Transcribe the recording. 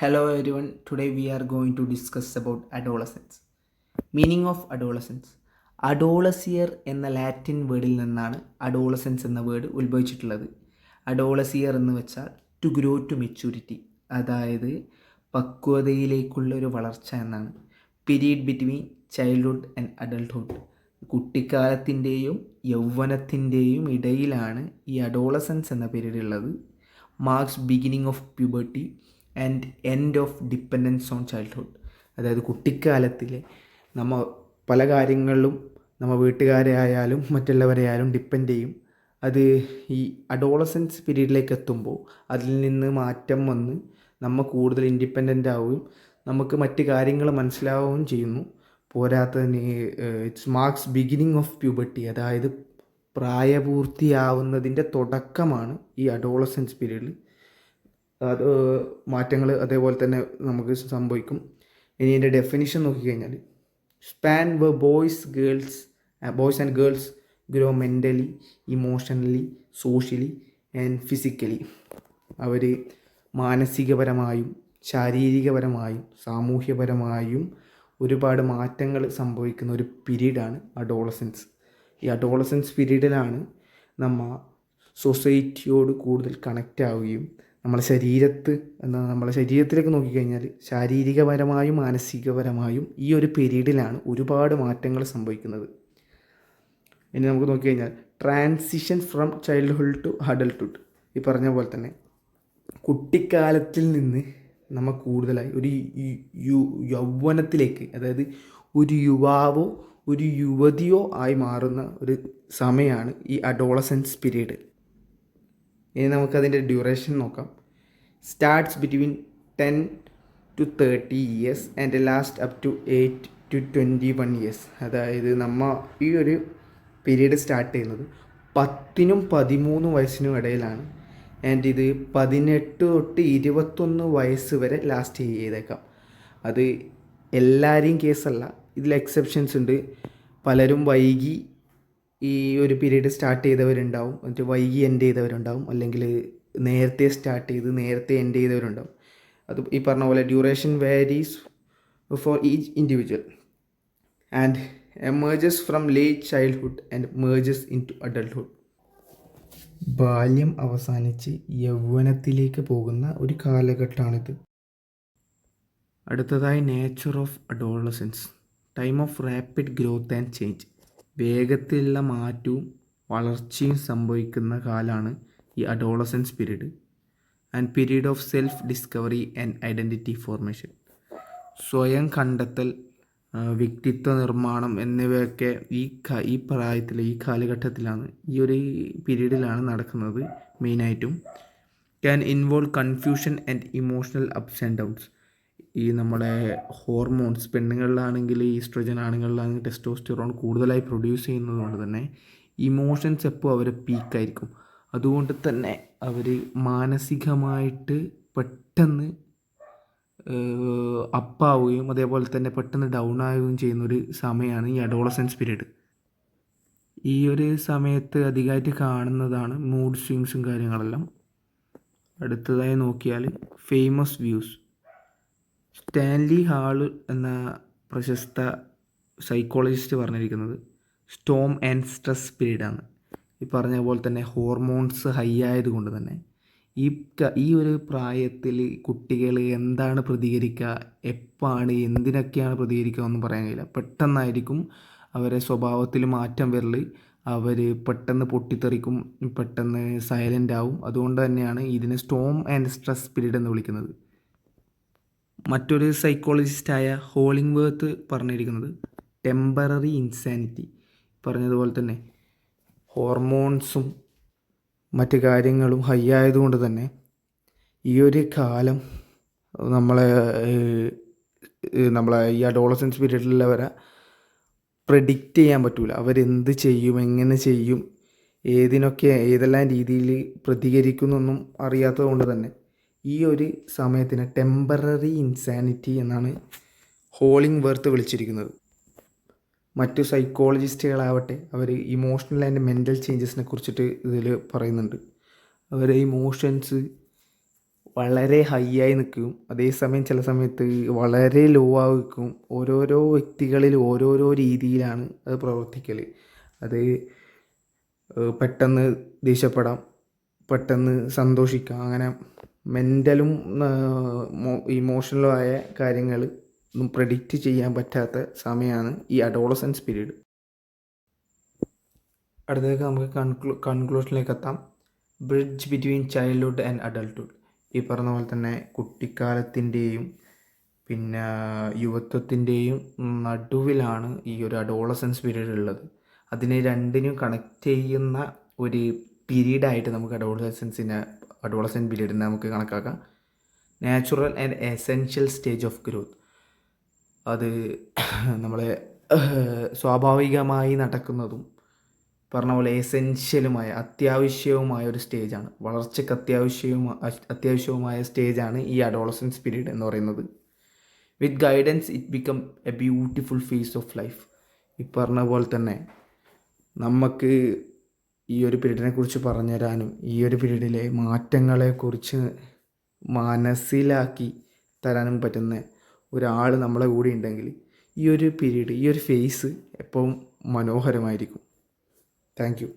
Hello everyone. Today we are going to discuss about adolescence. Meaning of adolescence. അഡോളസിയർ എന്ന Latin വേർഡിൽ നിന്നാണ് adolescence എന്ന word ഉത്ഭവിച്ചിട്ടുള്ളത്. അഡോളസിയർ എന്ന് വെച്ചാൽ to grow to maturity, അതായത് പക്വതയിലേക്കുള്ള ഒരു വളർച്ച എന്നാണ്. Period between childhood and adulthood, കുട്ടിക്കാലത്തിൻ്റെയും യൗവനത്തിൻ്റെയും ഇടയിലാണ് ഈ അഡോളസൻസ് എന്ന പീരീഡ് ഉള്ളത്. Marks beginning of puberty and end of dependence on childhood, അതായത് കുട്ടിക്കാലത്തിലെ നമ്മൾ പല കാര്യങ്ങളിലും നമ്മൾ വീട്ടുകാരെ ആയാലും മറ്റുള്ളവരെ ആയാലും ഡിപ്പെൻഡ് ചെയ്യും. അത് ഈ അഡോളസൻസ് പീരീഡിലേക്ക് എത്തുമ്പോൾ അതിൽ നിന്ന് മാറ്റം വന്ന് നമ്മൾ കൂടുതൽ ഇൻഡിപെൻഡൻ്റ് ആവുകയും നമുക്ക് മറ്റ് കാര്യങ്ങൾ മനസ്സിലാവുകയും ചെയ്യുന്നു. പോരാത്തതിന് it's marks beginning of puberty, അതായത് പ്രായപൂർത്തിയാവുന്നതിൻ്റെ തുടക്കമാണ് ഈ അഡോളസൻസ് പീരീഡിൽ. അത് മാറ്റങ്ങൾ അതേപോലെ തന്നെ നമുക്ക് സംഭവിക്കും. ഇനി ഇതിൻ്റെ ഡെഫിനിഷൻ നോക്കിക്കഴിഞ്ഞാൽ span boys and girls grow mentally, emotionally, socially and physically. അവർ മാനസികപരമായും ശാരീരികപരമായും സാമൂഹ്യപരമായും ഒരുപാട് മാറ്റങ്ങൾ സംഭവിക്കുന്ന ഒരു പീരീഡാണ് അഡോളസൻസ്. ഈ അഡോളസൻസ് പീരീഡിലാണ് നമ്മൾ സൊസൈറ്റിയോട് കൂടുതൽ കണക്റ്റ് ആവുകയും നമ്മളെ ശരീരത്തിലേക്ക് നോക്കിക്കഴിഞ്ഞാൽ ശാരീരികപരമായും മാനസികപരമായും ഈ ഒരു പീരീഡിലാണ് ഒരുപാട് മാറ്റങ്ങൾ സംഭവിക്കുന്നത്. ഇനി നമുക്ക് നോക്കിക്കഴിഞ്ഞാൽ transition from childhood to adulthood. ഈ പറഞ്ഞ പോലെ തന്നെ കുട്ടിക്കാലത്തിൽ നിന്ന് നമ്മൾ കൂടുതലായി ഒരു യൗവനത്തിലേക്ക്, അതായത് ഒരു യുവാവോ ഒരു യുവതിയോ ആയി മാറുന്ന ഒരു സമയമാണ് ഈ അഡോളസൻസ് പീരീഡ്. ഇനി നമുക്കതിൻ്റെ ഡ്യൂറേഷൻ നോക്കാം. Starts between 10 to 30 years and last up to 8 to 21 years. അതായത് നമ്മൾ ഈ ഒരു പീരീഡ് സ്റ്റാർട്ട് ചെയ്യുന്നത് 10നും 13 വയസ്സിനും ഇടയിലാണ്. ആൻഡ് ഇത് 18 തൊട്ട് 21 വയസ്സ് വരെ ലാസ്റ്റ് ചെയ്തേക്കാം. അത് എല്ലാവരെയും കേസല്ല, ഇതിൽ എക്സെപ്ഷൻസ് ഉണ്ട്. പലരും വൈകി ഈ ഒരു പീരീഡ് സ്റ്റാർട്ട് ചെയ്തവരുണ്ടാവും, എന്നിട്ട് വൈകി എൻഡ് ചെയ്തവരുണ്ടാവും, അല്ലെങ്കിൽ നേരത്തെ സ്റ്റാർട്ട് ചെയ്ത് നേരത്തെ എൻഡ് ചെയ്തവരുണ്ടാവും. അത് ഈ പറഞ്ഞ പോലെ duration varies for each individual and emerges from late childhood and merges into adulthood. ബാല്യം അവസാനിച്ച് യൗവനത്തിലേക്ക് പോകുന്ന ഒരു കാലഘട്ടമാണിത്. അടുത്തതായി nature of adolescence. Time of rapid growth and change. വേഗത്തിലുള്ള മാറ്റവും വളർച്ചയും സംഭവിക്കുന്ന കാലമാണ് ഈ adolescence period. And period of self discovery and identity formation. സ്വയം കണ്ടെത്തൽ, വ്യക്തിത്വ നിർമ്മാണം എന്നിവയൊക്കെ ഈ പ്രായത്തിൽ, ഈ കാലഘട്ടത്തിലാണ്, ഈ ഒരു പീരീഡിലാണ് നടക്കുന്നത് മെയിനായിട്ടും. Can involve confusion and emotional ups and downs. ഈ നമ്മളെ ഹോർമോൺസ്, പെണ്ണുങ്ങളിലാണെങ്കിൽ ഈസ്ട്രജൻ, ആണുങ്ങളിലാണെങ്കിൽ ടെസ്റ്റോസ്റ്ററോൺ കൂടുതലായി പ്രൊഡ്യൂസ് ചെയ്യുന്നത് കൊണ്ട് തന്നെ ഇമോഷൻസ് എപ്പോൾ അവർ പീക്കായിരിക്കും. അതുകൊണ്ട് തന്നെ അവർ മാനസികമായിട്ട് പെട്ടെന്ന് അപ്പാവുകയും അതേപോലെ തന്നെ പെട്ടെന്ന് ഡൗൺ ആവുകയും ചെയ്യുന്നൊരു സമയമാണ് ഈ അഡോളസൻസ് പീരീഡ്. ഈ ഒരു സമയത്ത് അധികമായിട്ട് കാണുന്നതാണ് മൂഡ് സ്വിങ്സും കാര്യങ്ങളെല്ലാം. അടുത്തതായി നോക്കിയാൽ ഫേമസ് വ്യൂസ്. സ്റ്റാൻലി ഹാള് എന്ന പ്രശസ്ത സൈക്കോളജിസ്റ്റ് പറഞ്ഞിരിക്കുന്നത് സ്റ്റോം ആൻഡ് സ്ട്രെസ് പീരീഡാണ്. ഈ പറഞ്ഞ പോലെ തന്നെ ഹോർമോൺസ് ഹൈ ആയതുകൊണ്ട് തന്നെ ഈ ഒരു പ്രായത്തിൽ കുട്ടികൾ എന്താണ് പ്രതികരിക്കുക, എപ്പോഴാണ് എന്തിനൊക്കെയാണ് പ്രതികരിക്കുക എന്ന് പറയാൻ കഴിയില്ല. പെട്ടെന്നായിരിക്കും അവരെ സ്വഭാവത്തിൽ മാറ്റം വരൽ. അവർ പെട്ടെന്ന് പൊട്ടിത്തെറിക്കും, പെട്ടെന്ന് സൈലൻ്റ് ആവും. അതുകൊണ്ട് തന്നെയാണ് ഇതിനെ സ്റ്റോം ആൻഡ് സ്ട്രെസ് പീരീഡ് എന്ന് വിളിക്കുന്നത്. മറ്റൊരു സൈക്കോളജിസ്റ്റായ ഹോളിംഗ്വേർത്ത് പറഞ്ഞിരിക്കുന്നത് ടെമ്പററി ഇൻസാനിറ്റി. പറഞ്ഞതുപോലെ തന്നെ ഹോർമോൺസും മറ്റ് കാര്യങ്ങളും ഹൈ ആയതുകൊണ്ട് തന്നെ ഈ ഒരു കാലം നമ്മളെ ഈ അഡോളസൻസ് പീരീഡിലുള്ളവരെ പ്രെഡിക്റ്റ് ചെയ്യാൻ പറ്റില്ല. അവരെന്ത് ചെയ്യും, എങ്ങനെ ചെയ്യും, ഏതെല്ലാം രീതിയിൽ പ്രതികരിക്കുന്നൊന്നും അറിയാത്തത് കൊണ്ട് തന്നെ ഈ ഒരു സമയത്തിന് ടെമ്പററി ഇൻസാനിറ്റി എന്നാണ് ഹോളിംഗ്വേർത്ത് വിളിച്ചിരിക്കുന്നത്. മറ്റു സൈക്കോളജിസ്റ്റുകളാവട്ടെ അവർ ഇമോഷണൽ ആൻഡ് മെൻ്റൽ ചേഞ്ചസിനെ കുറിച്ചിട്ട് ഇതിൽ പറയുന്നുണ്ട്. അവരെ ഇമോഷൻസ് വളരെ ഹൈ ആയി നിൽക്കും, അതേസമയം ചില സമയത്ത് വളരെ ലോ ആയി നിൽക്കും. ഓരോരോ വ്യക്തികളിൽ ഓരോരോ രീതിയിലാണ് അത് പ്രവർത്തിക്കൽ. അത് പെട്ടെന്ന് ദേഷ്യപ്പെടാം, പെട്ടെന്ന് സന്തോഷിക്കാം, അങ്ങനെ മെൻ്റലും ഇമോഷണലുമായ കാര്യങ്ങൾ ഒന്നും പ്രെഡിക്റ്റ് ചെയ്യാൻ പറ്റാത്ത സമയമാണ് ഈ അഡോളസൻസ് പീരീഡ്. അടുത്തേക്ക് നമുക്ക് കൺക്ലൂഷനിലേക്ക് എത്താം. Bridge between childhood and adulthood. ഈ പറഞ്ഞ പോലെ തന്നെ കുട്ടിക്കാലത്തിൻ്റെയും പിന്നെ യുവത്വത്തിൻ്റെയും നടുവിലാണ് ഈ ഒരു അഡോളസൻസ് പീരീഡ് ഉള്ളത്. അതിനെ രണ്ടിനും കണക്റ്റ് ചെയ്യുന്ന ഒരു പീരീഡായിട്ട് നമുക്ക് അഡോളസൻറ്റ് പീരീഡിനെ നമുക്ക് കണക്കാക്കാം. Natural and essential stage of growth. അത് നമ്മളെ സ്വാഭാവികമായി നടക്കുന്നതും പറഞ്ഞ പോലെ എസെൻഷ്യലുമായ അത്യാവശ്യവുമായ ഒരു സ്റ്റേജാണ്. വളർച്ചയ്ക്ക് അത്യാവശ്യവുമായ സ്റ്റേജാണ് ഈ അഡോളസൻസ് പീരീഡ് എന്ന് പറയുന്നത്. With guidance it become a beautiful phase of life. ഈ പറഞ്ഞ പോലെ തന്നെ നമുക്ക് ഈ ഒരു പീരീഡിനെ കുറിച്ച് പറഞ്ഞു തരാനും ഈ ഒരു പീരീഡിലെ മാറ്റങ്ങളെക്കുറിച്ച് മനസ്സിലാക്കി തരാനും പറ്റുന്ന ഒരാൾ നമ്മളെ കൂടെ ഉണ്ടെങ്കിൽ ഈ ഒരു പീരീഡ്, ഈ ഒരു ഫേസ് എപ്പോഴും മനോഹരമായിരിക്കും. Thank you.